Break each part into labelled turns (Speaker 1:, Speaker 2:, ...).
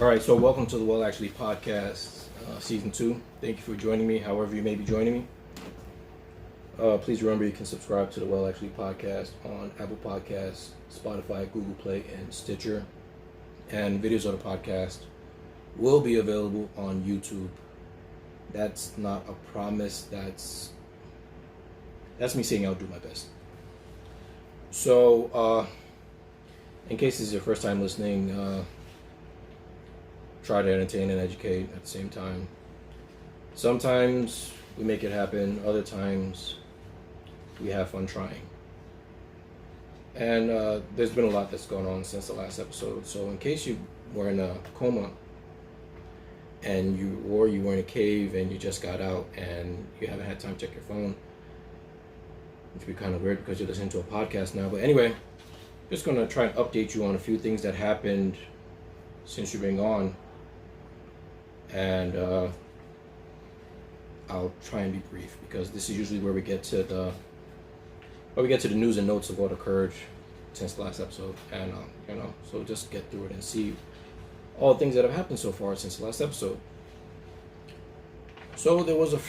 Speaker 1: All right, so welcome to the Well Actually podcast, season 2. Thank you for joining me, however you may be joining me. Please remember you can subscribe to the Well Actually podcast on Apple Podcasts, Spotify, Google Play, and Stitcher. And videos of the podcast will be available on YouTube. That's not a promise. That's me saying I'll do my best. So, in case this is your first time listening, try to entertain and educate at the same time. Sometimes we make it happen, other times we have fun trying. And there's been a lot that's gone on since the last episode. So in case you were in a coma and you were in a cave and you just got out and you haven't had time to check your phone, which would be kind of weird because you're listening to a podcast now. But anyway, just going to try and update you on a few things that happened since you've been gone. And I'll try and be brief because this is usually where we get to the news and notes of what occurred since the last episode, and so just get through it and see all the things that have happened so far since the last episode. So there was a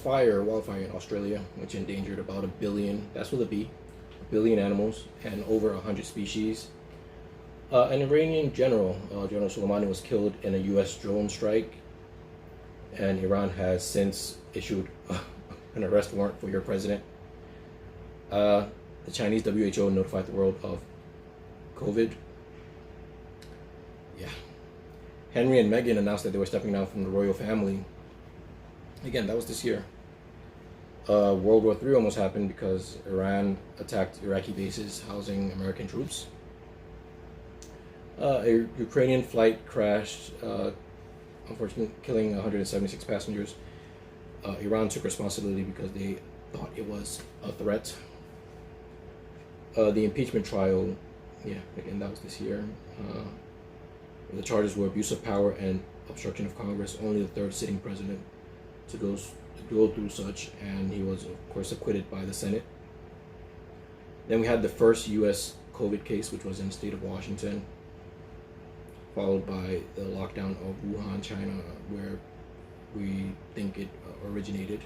Speaker 1: wildfire in Australia, which endangered about 1 billion. That's with a B, 1 billion animals and over 100 species. An Iranian general, General Soleimani, was killed in a U.S. drone strike, and Iran has since issued an arrest warrant for your president. The Chinese WHO notified the world of COVID. Yeah. Henry and Meghan announced that they were stepping down from the royal family. Again, that was this year. World War III almost happened because Iran attacked Iraqi bases housing American troops. A Ukrainian flight crashed, unfortunately killing 176 passengers. Iran took responsibility because they thought it was a threat. The impeachment trial, again, that was this year. The charges were abuse of power and obstruction of Congress. Only the third sitting president to go through such, and he was, of course, acquitted by the Senate. Then we had the first U.S. COVID case, which was in the state of Washington, followed by the lockdown of Wuhan, China, where we think it originated.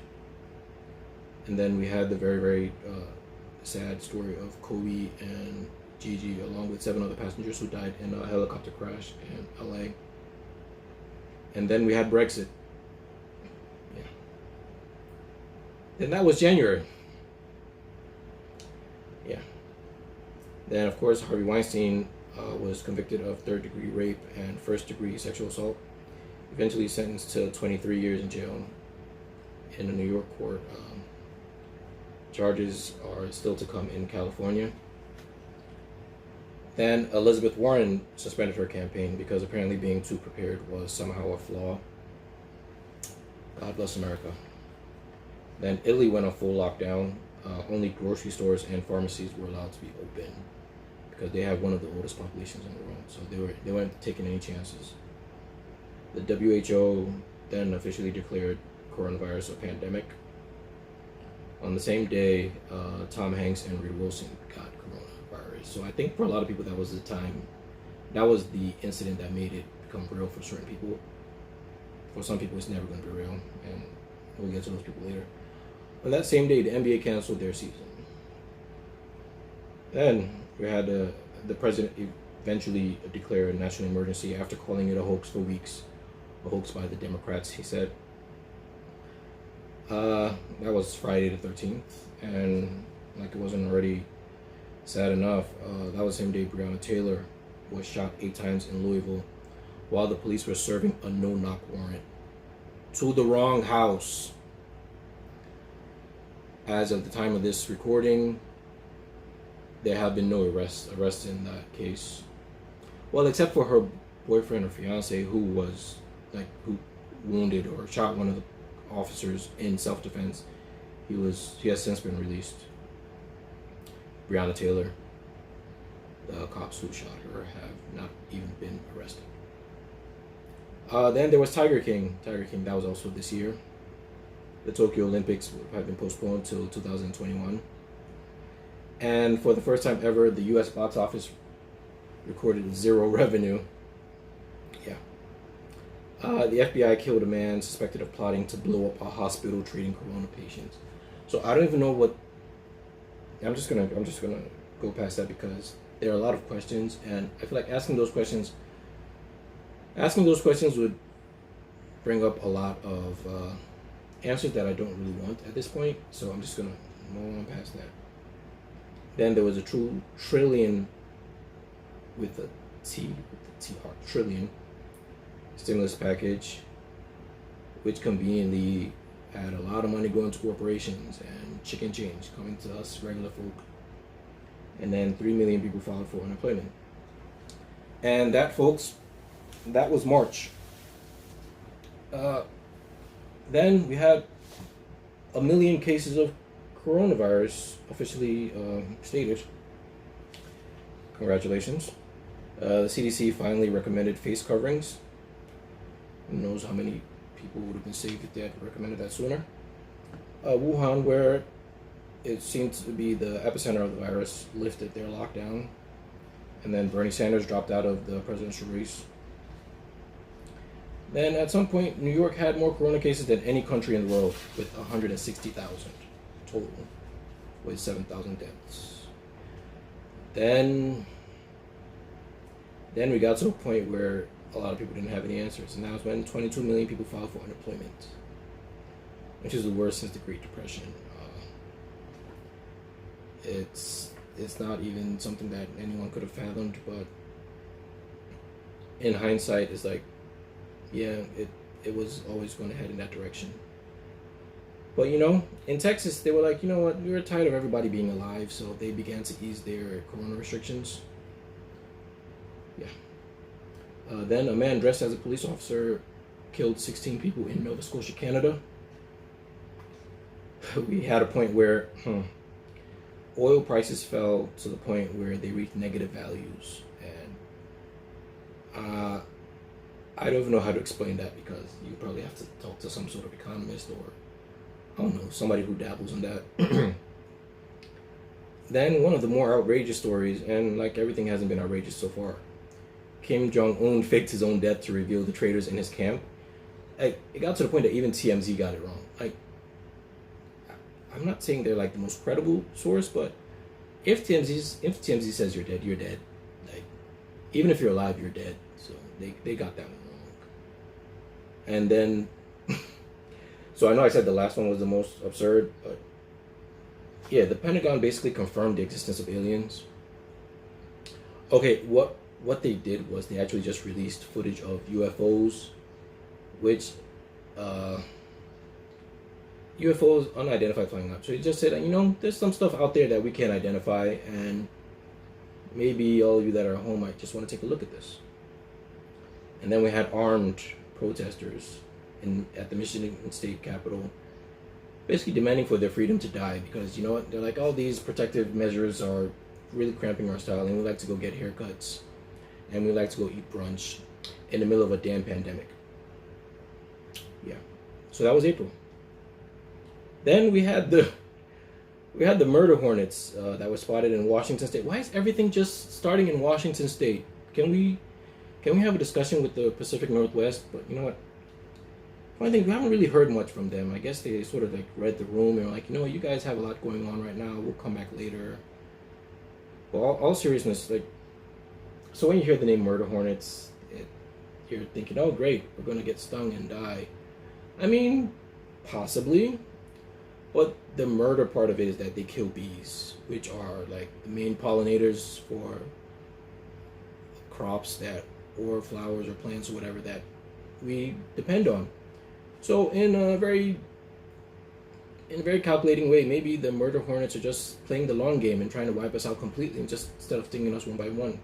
Speaker 1: And then we had the very, very sad story of Kobe and Gigi, along with 7 other passengers who died in a helicopter crash in LA. And then we had Brexit. Yeah. Then that was January. Yeah. Then, of course, Harvey Weinstein was convicted of 3rd-degree rape and 1st-degree sexual assault, eventually sentenced to 23 years in jail in a New York court. Charges are still to come in California. Then Elizabeth Warren suspended her campaign because apparently being too prepared was somehow a flaw. God bless America. Then Italy went on full lockdown. Only grocery stores and pharmacies were allowed to be open because they have one of the oldest populations in the world, so they weren't taking any chances. The WHO then officially declared coronavirus a pandemic. On the same day, Tom Hanks and Reed Wilson got coronavirus. So I think for a lot of people that was the incident that made it become real for certain people. For some people, it's never going to be real, and we'll get to those people later. On that same day, the NBA canceled their season. Then we had the president eventually declare a national emergency after calling it a hoax for weeks. A hoax by the Democrats, he said. That was Friday the 13th, and like it wasn't already sad enough, that was the same day Breonna Taylor was shot 8 times in Louisville while the police were serving a no-knock warrant to the wrong house. As of the time of this recording, there have been no arrests in that case. Well, except for her boyfriend or fiance who wounded or shot one of the officers in self-defense. He has since been released. Breonna Taylor, the cops who shot her, have not even been arrested. Then there was Tiger King. That was also this year. The Tokyo Olympics have been postponed till 2021. And for the first time ever, the U.S. box office recorded 0 revenue. Yeah. The FBI killed a man suspected of plotting to blow up a hospital treating corona patients. So I don't even know what. I'm just gonna go past that because there are a lot of questions, and I feel like asking those questions would bring up a lot of answers that I don't really want at this point. So I'm just gonna move on past that. Then there was a true trillion with the T trillion stimulus package, which conveniently had a lot of money going to corporations and chicken change coming to us regular folk. And then 3 million people filed for unemployment. And that, folks, that was March. Then we had 1 million cases of coronavirus officially stated. Congratulations. The CDC finally recommended face coverings. Who knows how many people would have been saved if they had recommended that sooner. Wuhan, where it seemed to be the epicenter of the virus, lifted their lockdown. And then Bernie Sanders dropped out of the presidential race. Then at some point, New York had more corona cases than any country in the world, with 160,000 total, with 7,000 deaths. Then we got to a point where a lot of people didn't have any answers, and that was when 22 million people filed for unemployment, which is the worst since the Great Depression. It's not even something that anyone could have fathomed, but in hindsight, it's like, yeah, it was always going to head in that direction. But in Texas, they were like, you know what, we were tired of everybody being alive, so they began to ease their corona restrictions. Yeah. Then a man dressed as a police officer killed 16 people in Nova Scotia, Canada. We had a point where oil prices fell to the point where they reached negative values, and I don't even know how to explain that, because you probably have to talk to some sort of economist or, I don't know, somebody who dabbles in that. Then one of the more outrageous stories, and like everything hasn't been outrageous so far, Kim Jong-un faked his own death to reveal the traitors in his camp. It got to the point that even TMZ got it wrong. I'm not saying they're like the most credible source, but if TMZ says you're dead, you're dead. Like, even if you're alive, you're dead. So they got that one wrong. And then, so I know I said the last one was the most absurd, but yeah, the Pentagon basically confirmed the existence of aliens. Okay, what they did was they actually just released footage of UFOs, which UFOs, unidentified flying objects. So he just said, there's some stuff out there that we can't identify, and maybe all of you that are at home might just want to take a look at this. And then we had armed protesters at the Michigan State Capitol, basically demanding for their freedom to die, because you know what? They're like, all these protective measures are really cramping our style, and we like to go get haircuts, and we like to go eat brunch in the middle of a damn pandemic. Yeah. So that was April. Then we had the murder hornets that were spotted in Washington State. Why is everything just starting in Washington State? Can we have a discussion with the Pacific Northwest? But you know what? Funny thing, we haven't really heard much from them. I guess they sort of like read the room and were like, you guys have a lot going on right now. We'll come back later. But all seriousness, like, so when you hear the name murder hornets, you're thinking, oh great, we're gonna get stung and die. I mean, possibly. But the murder part of it is that they kill bees, which are like the main pollinators for crops or flowers or plants or whatever that we depend on. So in a very calculating way, maybe the murder hornets are just playing the long game and trying to wipe us out completely, and just instead of stinging us one by one.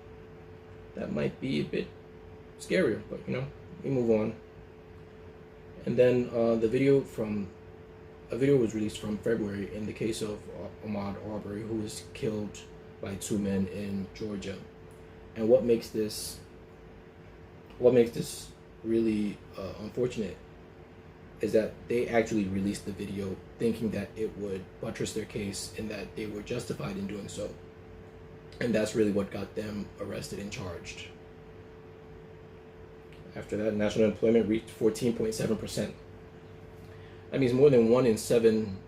Speaker 1: That might be a bit scarier, but we move on. And then the video was released from February in the case of Ahmaud Arbery, who was killed by two men in Georgia. And what makes this really unfortunate is that they actually released the video thinking that it would buttress their case and that they were justified in doing so. And that's really what got them arrested and charged. After that, national employment reached 14.7%. That means more than 1 in 7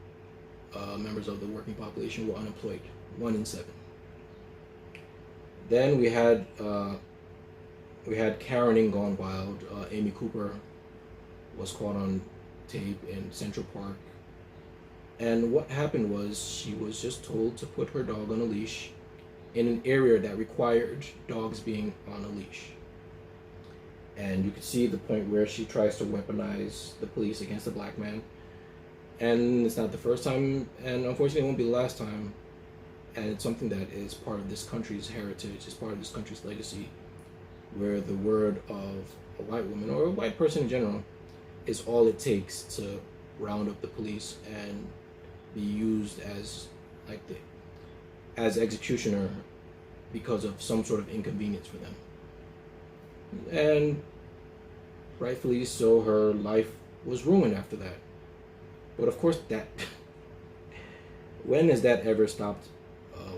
Speaker 1: members of the working population were unemployed. 1 in 7. Then we had Karening gone wild. Amy Cooper was caught on tape in Central Park. And what happened was she was just told to put her dog on a leash in an area that required dogs being on a leash. And you could see the point where she tries to weaponize the police against a black man. And it's not the first time, and unfortunately it won't be the last time. And it's something that is part of this country's heritage, it's part of this country's legacy, where the word of a white woman, or a white person in general, is all it takes to round up the police and be used as as executioner because of some sort of inconvenience for them. And rightfully so, her life was ruined after that. But of course, that when has that ever stopped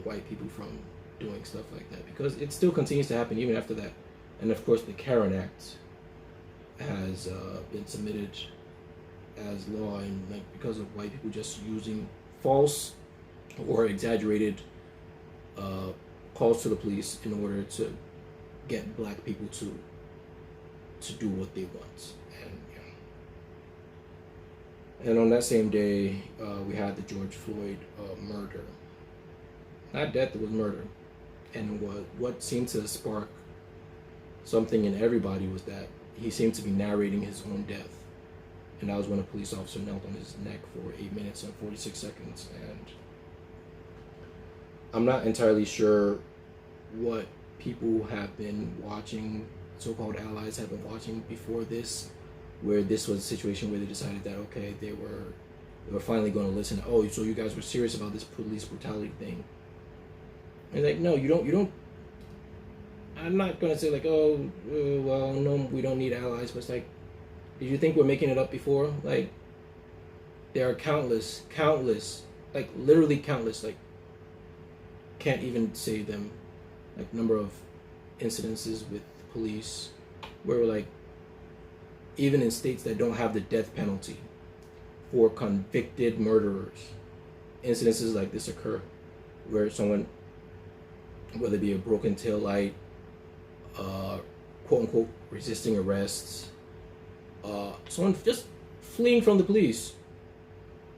Speaker 1: white people from doing stuff like that? Because it still continues to happen even after that. And of course, the Karen Act has been submitted as law, and because of white people just using false or exaggerated calls to the police in order to get black people to do what they want. And on that same day, we had the George Floyd murder. Not death, it was murder. And what seemed to spark something in everybody was that he seemed to be narrating his own death. And that was when a police officer knelt on his neck for 8 minutes and 46 seconds. And I'm not entirely sure what people have been watching, so-called allies have been watching before this, where this was a situation where they decided that, okay, they were finally going to listen. Oh, so you guys were serious about this police brutality thing. And no, you don't. I'm not going to say well, no, we don't need allies, but it's did you think we're making it up before? There are countless, literally countless, can't even say them, number of incidences with police where even in states that don't have the death penalty for convicted murderers, incidences like this occur where someone, whether it be a broken tail light, quote unquote resisting arrests, someone just fleeing from the police,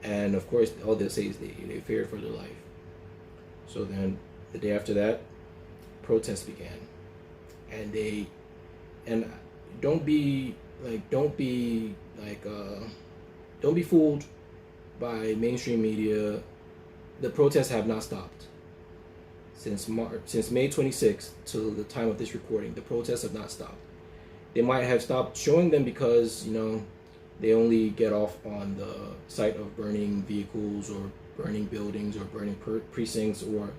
Speaker 1: and of course all they'll say is they feared for their life. So then the day after that, protests began, and don't be fooled by mainstream media. The protests have not stopped since May 26th till the time of this recording. The protests have not stopped. They might have stopped showing them because they only get off on the site of burning vehicles or burning buildings or burning precincts or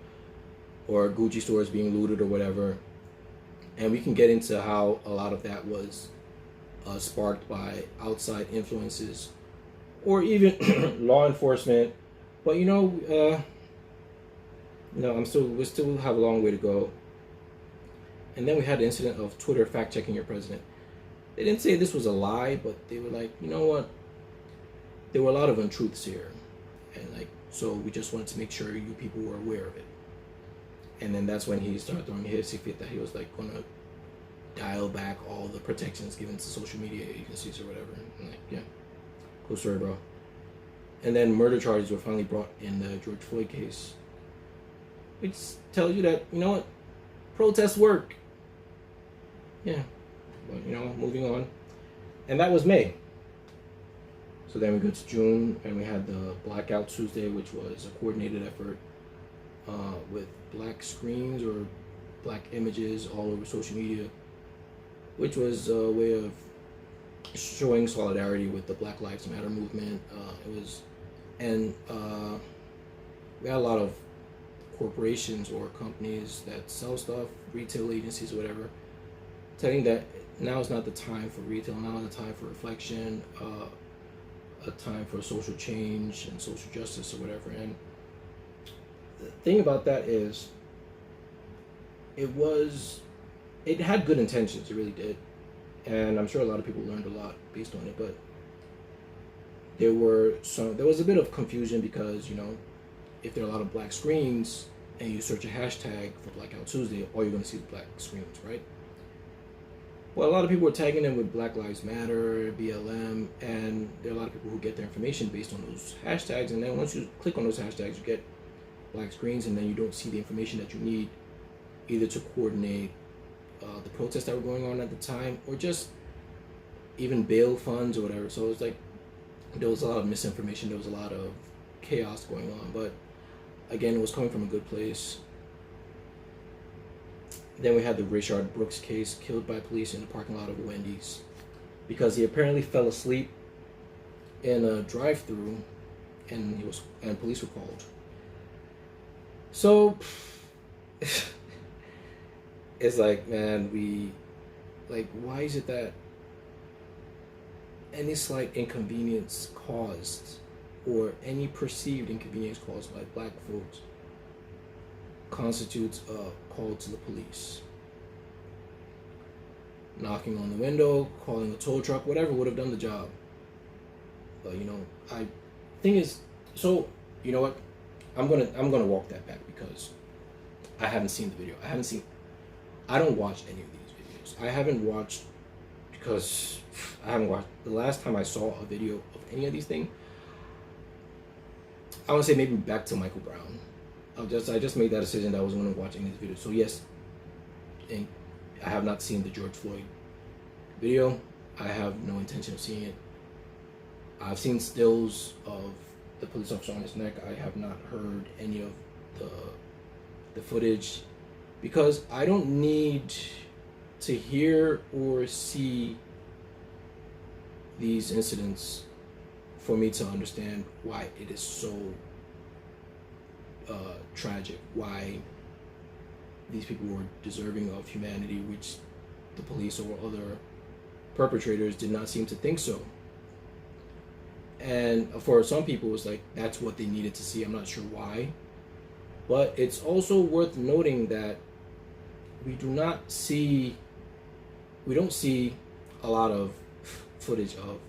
Speaker 1: Gucci stores being looted or whatever. And we can get into how a lot of that was sparked by outside influences or even law enforcement. But we still have a long way to go. And then we had the incident of Twitter fact-checking your president. They didn't say this was a lie, but they were like, you know what? There were a lot of untruths here. And so we just wanted to make sure you people were aware of it. And then that's when he started throwing his fit that he was going to dial back all the protections given to social media agencies or whatever. And yeah, cool story, bro. And then murder charges were finally brought in the George Floyd case, which tells you that, protests work. Yeah, but moving on. And that was May. So then we go to June, and we had the Blackout Tuesday, which was a coordinated effort with black screens or black images all over social media, which was a way of showing solidarity with the Black Lives Matter movement. We had a lot of corporations or companies that sell stuff, retail agencies or whatever, telling that now is not the time for retail, now is the time for reflection, a time for social change and social justice or whatever. And the thing about that is it had good intentions, it really did. and I'm sure a lot of people learned a lot based on it. But there was a bit of confusion because, you know, if there are a lot of black screens and you search a hashtag for Blackout Tuesday, all you're going to see the black screens, right? Well, a lot of people were tagging them with Black Lives Matter, BLM, and there are a lot of people who get their information based on those hashtags. And then once you click on those hashtags, you get black screens, and then you don't see the information that you need either to coordinate the protests that were going on at the time, or just even bail funds or whatever. So it's like there was a lot of misinformation, there was a lot of chaos going on, but again, it was coming from a good place. Then we had the Rayshard Brooks case, killed by police in the parking lot of Wendy's because he apparently fell asleep in a drive-through, and police were called. So it's like, man, why is it that any slight inconvenience caused, or any perceived inconvenience caused by black folks, constitutes a call to the police? Knocking on the window, calling a tow truck, whatever would have done the job. But you know, thing is, so you know what? I'm gonna walk that back because I haven't seen the video. I don't watch any of these videos. I haven't watched because I haven't watched. The last time I saw a video of any of these things, I want to say maybe back to Michael Brown. I just made that decision that I wasn't going to watch any of these videos. So yes, and I have not seen the George Floyd video. I have no intention of seeing it. I've seen stills of the police officer on his neck. I have not heard any of the footage because I don't need to hear or see these incidents for me to understand why it is so tragic, why these people were deserving of humanity, which the police or other perpetrators did not seem to think so. And for some people, it's like that's what they needed to see. I'm not sure why, but it's also worth noting that we don't see a lot of footage of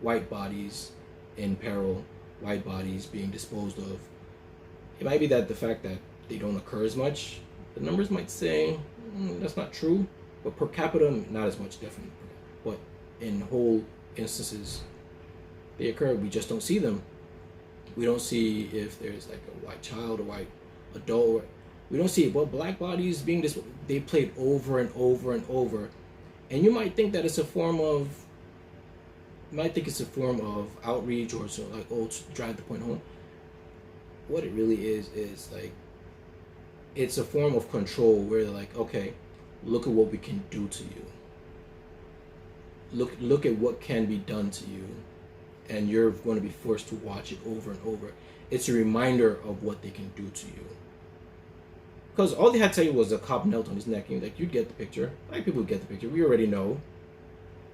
Speaker 1: white bodies in peril, white bodies being disposed of. It might be that the fact that they don't occur as much, the numbers might say that's not true, but per capita, not as much, definitely. But in whole instances, they occur. We just don't see them. We don't see if there's like a white child, a white adult. We don't see it. But black bodies being they played over and over and over, and you might think that it's a form of. You might think it's a form of outreach or so, like, to drive the point home. What it really is like, it's a form of control where they're like, okay, look at what we can do to you. Look at what can be done to you, and you're going to be forced to watch it over and over. It's a reminder of what they can do to you. Because all they had to tell you was a cop knelt on his neck, and like, you'd get the picture. Like, people get the picture. We already know.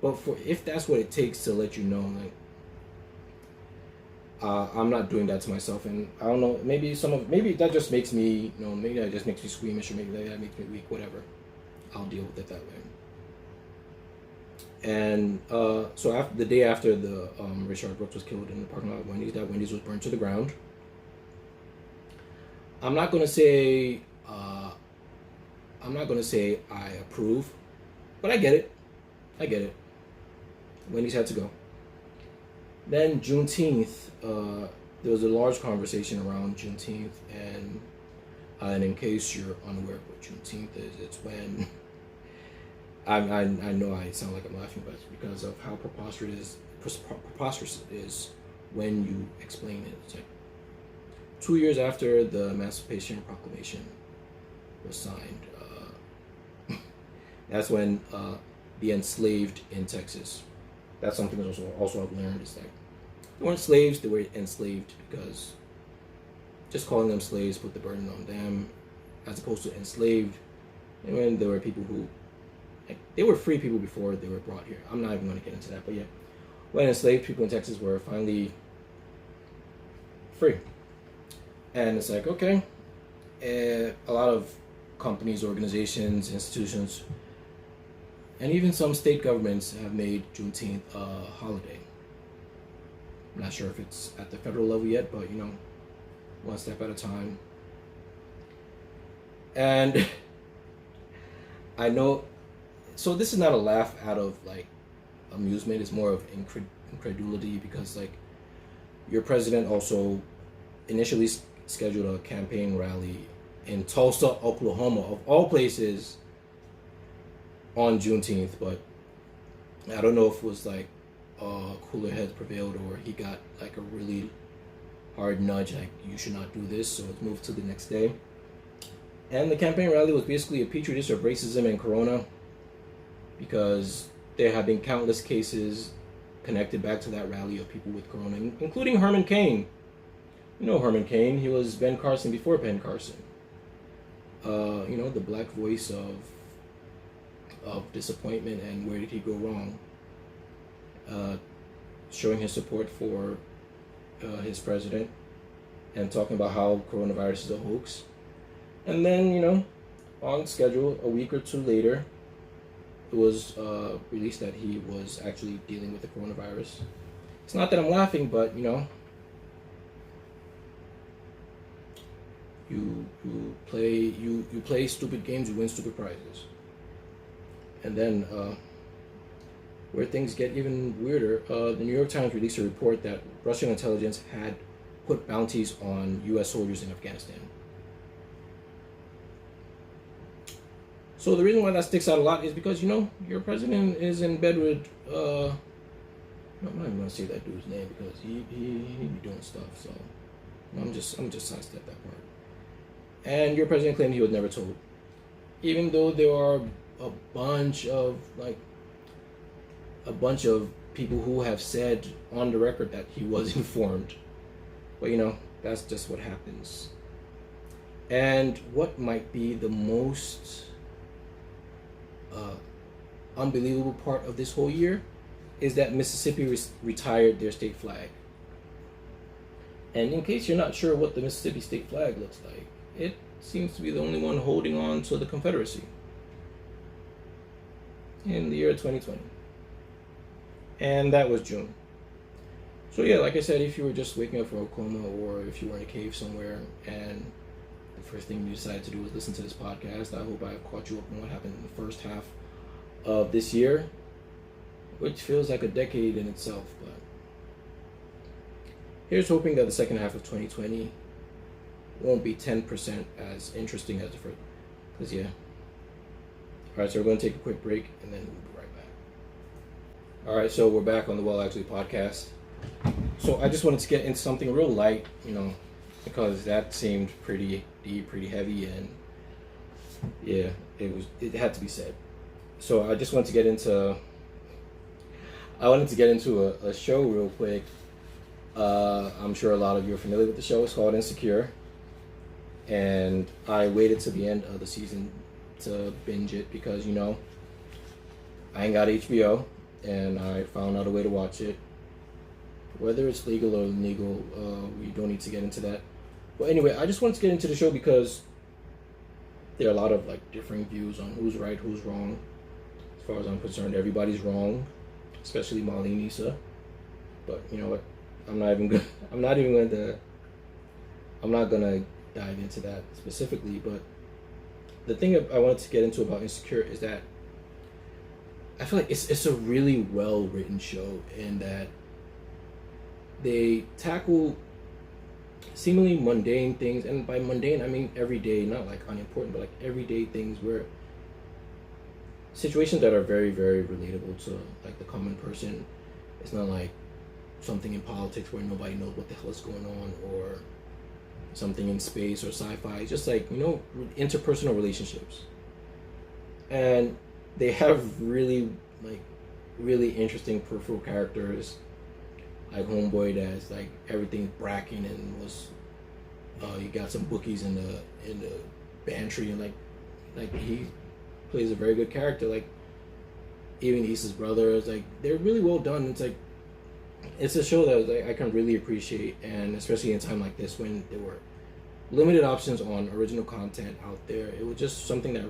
Speaker 1: But if that's what it takes to let you know, like, I'm not doing that to myself, and I don't know. Maybe that just makes me, maybe that just makes me squeamish, or maybe that makes me weak. Whatever, I'll deal with it that way. And so after the day after the Rayshard Brooks was killed in the parking lot of Wendy's, that Wendy's was burned to the ground. I'm not gonna say I approve, but I get it. Wendy's had to go. Then Juneteenth, there was a large conversation around Juneteenth, and in case you're unaware of what Juneteenth is, it's when I know I sound like I'm laughing, but it's because of how preposterous it is when you explain it. It's like 2 years after the Emancipation Proclamation was signed. That's when the enslaved in Texas. That's something that also I've learned. It's like they weren't slaves; they were enslaved, because just calling them slaves put the burden on them, as opposed to enslaved. And when there were people who, like, they were free people before they were brought here. I'm not even going to get into that, but yeah, when enslaved people in Texas were finally free, and it's like, okay, a lot of companies, organizations, institutions And even some state governments have made Juneteenth a holiday. I'm not sure if it's at the federal level yet, but one step at a time. And I know, so this is not a laugh out of like amusement, it's more of incredulity, because like your president also initially scheduled a campaign rally in Tulsa, Oklahoma, of all places, on Juneteenth, but I don't know if it was like cooler heads prevailed, or he got like a really hard nudge, like you should not do this, so it's moved to the next day. And the campaign rally was basically a petri dish of racism and corona, because there have been countless cases connected back to that rally of people with corona, including Herman Cain. You know Herman Cain, he was Ben Carson before Ben Carson. The black voice of disappointment and where did he go wrong. Showing his support for his president and talking about how coronavirus is a hoax. And then, on schedule, a week or two later, it was released that he was actually dealing with the coronavirus. It's not that I'm laughing, but you play stupid games, you win stupid prizes. And then where things get even weirder, the New York Times released a report that Russian intelligence had put bounties on U.S. soldiers in Afghanistan. So the reason why that sticks out a lot is because, your president is in bed with, I'm not even going to say that dude's name because he be doing stuff, so I'm just sidestep that part. And your president claimed he was never told. Even though there are a bunch of people who have said on the record that he was informed. But that's just what happens. And what might be the most unbelievable part of this whole year is that Mississippi retired their state flag. And in case you're not sure what the Mississippi state flag looks like, it seems to be the only one holding on to the Confederacy in the year 2020. And that was June. So yeah, like I said, if you were just waking up from a coma, or if you were in a cave somewhere and the first thing you decided to do was listen to this podcast, I hope I've caught you up on what happened in the first half of this year, which feels like a decade in itself. But here's hoping that the second half of 2020 won't be 10% as interesting as the first. Because yeah. Alright, so we're going to take a quick break and then we'll be right back. Alright, so we're back on the Well Actually podcast. So I just wanted to get into something real light, because that seemed pretty deep, pretty heavy, and yeah, it had to be said. So I just wanted to get into a show real quick. I'm sure a lot of you are familiar with the show. It's called Insecure, and I waited to the end of the season to binge it because I ain't got HBO, and I found out a way to watch it. Whether it's legal or illegal, we don't need to get into that. But anyway, I just wanted to get into the show because there are a lot of differing views on who's right, who's wrong. As far as I'm concerned, everybody's wrong, especially Molly and Issa. But you know what? I'm not gonna dive into that specifically. But the thing I wanted to get into about Insecure is that I feel like it's a really well written show, in that they tackle seemingly mundane things, and by mundane I mean everyday, not unimportant, but everyday things, where situations that are very, very relatable to the common person. It's not like something in politics where nobody knows what the hell is going on, or something in space or sci-fi. It's just interpersonal relationships, and they have really interesting peripheral characters. Homeboy that's everything's bracking and was you got some bookies in the pantry, and he plays a very good character. Even Issa's brother is they're really well done. It's a show that I can really appreciate, and especially in a time like this when there were limited options on original content out there, it was just something that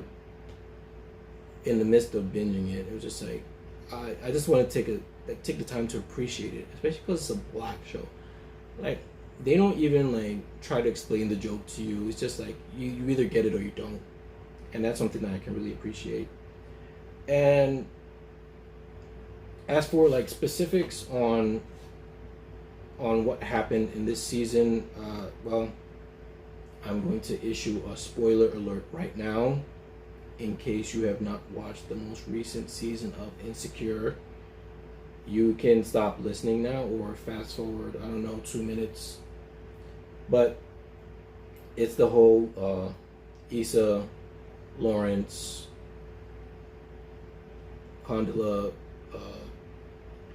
Speaker 1: in the midst of binging it, it was just like I just want to take the time to appreciate it, especially because it's a black show. Like they don't even like try to explain the joke to you. It's just like you either get it or you don't, and that's something that I can really appreciate. And as for like specifics on what happened in this season, well, I'm going to issue a spoiler alert right now in case you have not watched the most recent season of Insecure. You can stop listening now or fast forward, I don't know, 2 minutes. But it's the whole Issa, Lawrence, Condola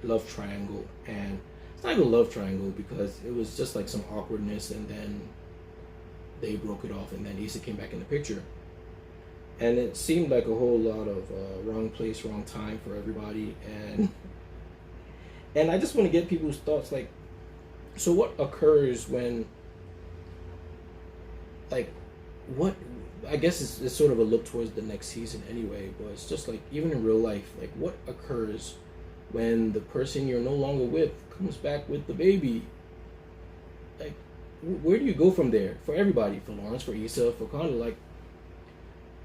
Speaker 1: love triangle. And it's not even a love triangle because it was just like some awkwardness, and then they broke it off, and then Issa came back in the picture. And it seemed like a whole lot of wrong place, wrong time for everybody. And I just want to get people's thoughts, like, so what occurs when, like, what, I guess it's sort of a look towards the next season anyway, but it's just like, even in real life, like, what occurs when the person you're no longer with comes back with the baby? Like, where do you go from there? For everybody, for Lawrence, for Issa, for Condola, like,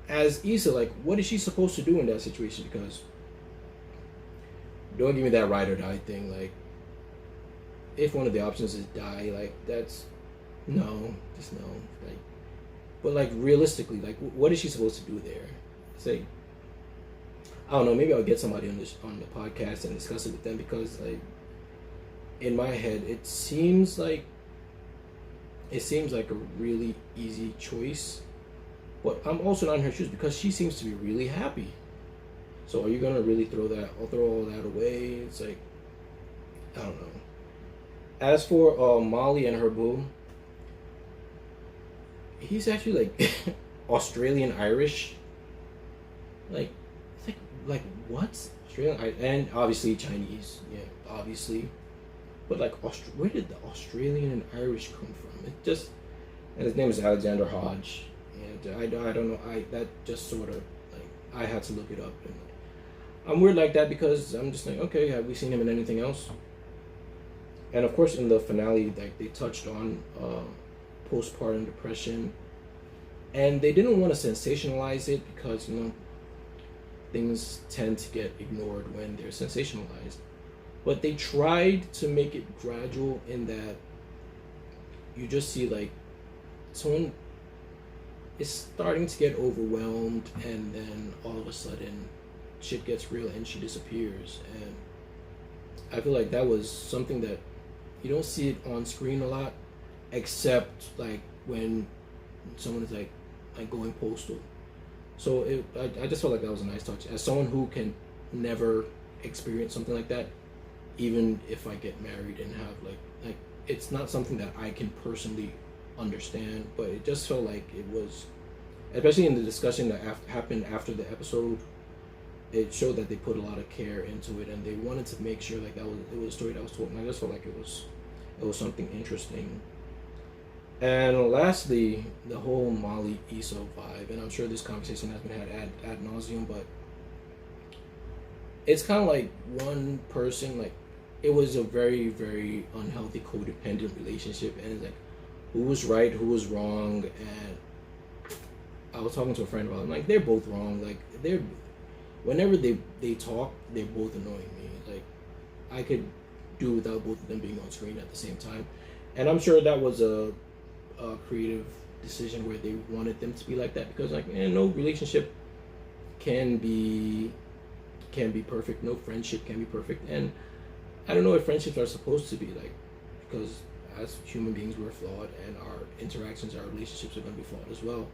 Speaker 1: as Issa, like, what is she supposed to do in that situation? Because don't give me that ride or die thing. Like, if one of the options is die, like, that's no, just no. Like, but like realistically, like, what is she supposed to do there? It's like, I don't know. Maybe I'll get somebody on the podcast and discuss it with them, because like in my head, it seems like a really easy choice. But I'm also not in her shoes because she seems to be really happy. So are you gonna really throw all that away? It's like, I don't know. As for Molly and her boo, he's actually like Australian Irish. Like, it's like what? Australian and obviously Chinese, yeah, obviously. But like, where did the Australian and Irish come from? It just, and his name is Alexander Hodge. And I don't know. That just sort of like, I had to look it up, and I'm weird like that because I'm just like, okay, have we seen him in anything else? And of course, in the finale, like, they touched on postpartum depression, and they didn't want to sensationalize it because, you know, things tend to get ignored when they're sensationalized. But they tried to make it gradual in that you just see like someone is starting to get overwhelmed, and then all of a sudden shit gets real and she disappears. And I feel like that was something that you don't see it on screen a lot, except like when someone is like going postal. So I just felt like that was a nice touch. As someone who can never experience something like that, even if I get married and have like it's not something that I can personally understand, but it just felt like it was, especially in the discussion that happened after the episode, it showed that they put a lot of care into it, and they wanted to make sure like it was a story that was told, and I just felt like it was something interesting. And lastly, the whole Molly Issa vibe, and I'm sure this conversation has been had ad nauseum, but it's kind of like one person, like, it was a very, very unhealthy codependent relationship, and it's like, who was right, who was wrong. And I was talking to a friend about it, like, they're both wrong. Like, whenever they talk, they're both annoying me. Like, I could do without both of them being on screen at the same time. And I'm sure that was a creative decision where they wanted them to be like that, because like, no relationship can be perfect, no friendship can be perfect. And I don't know if friendships are supposed to be like, because as human beings we're flawed, and our interactions, our relationships are going to be flawed as well.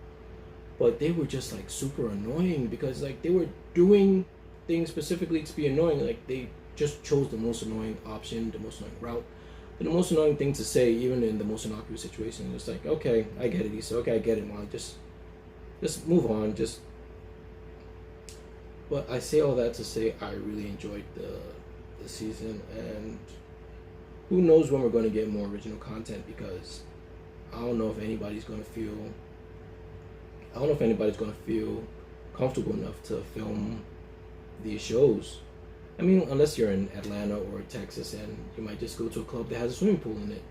Speaker 1: But they were just like super annoying, because like they were doing things specifically to be annoying. Like, they just chose the most annoying option, the most annoying route, the most annoying thing to say, even in the most innocuous situation. It's like, okay, I get it, Issa. Okay, I get it, Molly. Just move on. But I say all that to say I really enjoyed the season, and who knows when we're going to get more original content, because I don't know if anybody's going to feel comfortable enough to film these shows. I mean, unless you're in Atlanta or Texas and you might just go to a club that has a swimming pool in it,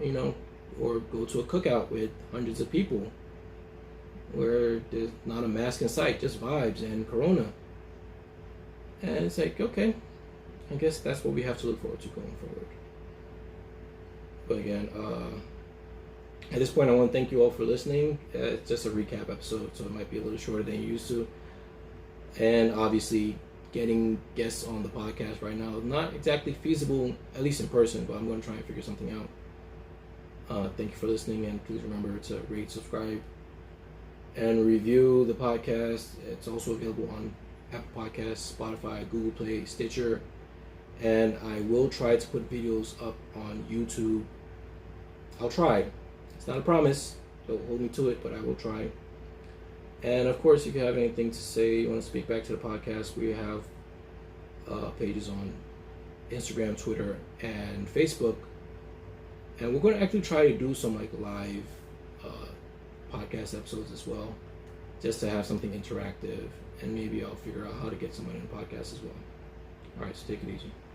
Speaker 1: you know, or go to a cookout with hundreds of people where there's not a mask in sight, just vibes and Corona. And it's like, okay, I guess that's what we have to look forward to going forward. But again, at this point, I want to thank you all for listening. It's just a recap episode, so it might be a little shorter than you used to. And obviously, getting guests on the podcast right now is not exactly feasible, at least in person, but I'm going to try and figure something out. Thank you for listening, and please remember to rate, subscribe, and review the podcast. It's also available on Apple Podcasts, Spotify, Google Play, Stitcher, and I will try to put videos up on YouTube. I'll try. It's not a promise. Don't hold me to it, but I will try. And of course, if you have anything to say, you want to speak back to the podcast, we have pages on Instagram, Twitter, and Facebook. And we're going to actually try to do some like live podcast episodes as well, just to have something interactive. And maybe I'll figure out how to get someone in the podcast as well. All right, so take it easy.